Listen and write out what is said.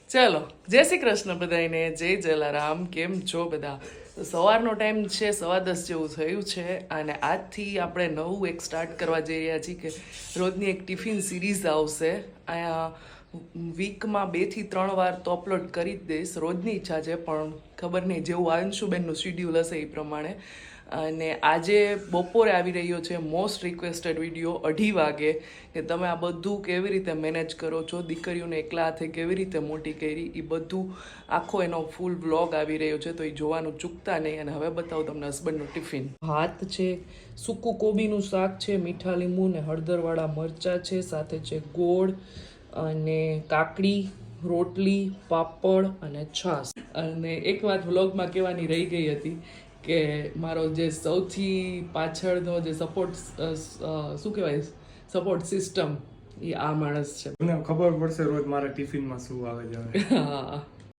ચલો, જય શ્રી કૃષ્ણ બધાને, જય જલારામ. કેમ છો બધા? તો સવારનો ટાઈમ છે, 10:15 જેવું થયું છે અને આજથી આપણે નવું એક સ્ટાર્ટ કરવા જઈ રહ્યા છીએ કે રોજની એક ટિફિન સિરીઝ આવશે. અહીંયા વીકમાં 2 થી 3 વાર તો અપલોડ કરી જ દઈશ. રોજની ઈચ્છા છે પણ ખબર નહીં, જેવું અંશુબેનનું શિડ્યુલ હશે એ પ્રમાણે. અને આજે બપોરે આવી રહ્યો છે મોસ્ટ રિક્વેસ્ટેડ વિડીયો 2:30 વાગે, કે તમે આ બધું કેવી રીતે મેનેજ કરો છો, દીકરીઓને એકલા હાથે કેવી રીતે મોટી કરી, એ બધું આખો એનો ફૂલ વ્લોગ આવી રહ્યો છે, તો એ જોવાનું ચૂકતા નહીં. અને હવે બતાવું તમને હસબન્ડનું ટિફિન. ભાત છે, સૂકું કોબીનું શાક છે, મીઠા લીંબુ ને હળદરવાળા મરચાં છે, સાથે છે ગોળ અને કાકડી, રોટલી, પાપડ અને છાશ. અને એક વાત વ્લોગમાં કહેવાની રહી ગઈ હતી કે મારો જે સૌથી પાછળનો જે સપોર્ટ શું કહેવાય, સપોર્ટ સિસ્ટમ, એ આ માણસ છે. મને ખબર પડશે રોજ મારા ટિફિનમાં શું આવે છે. હા,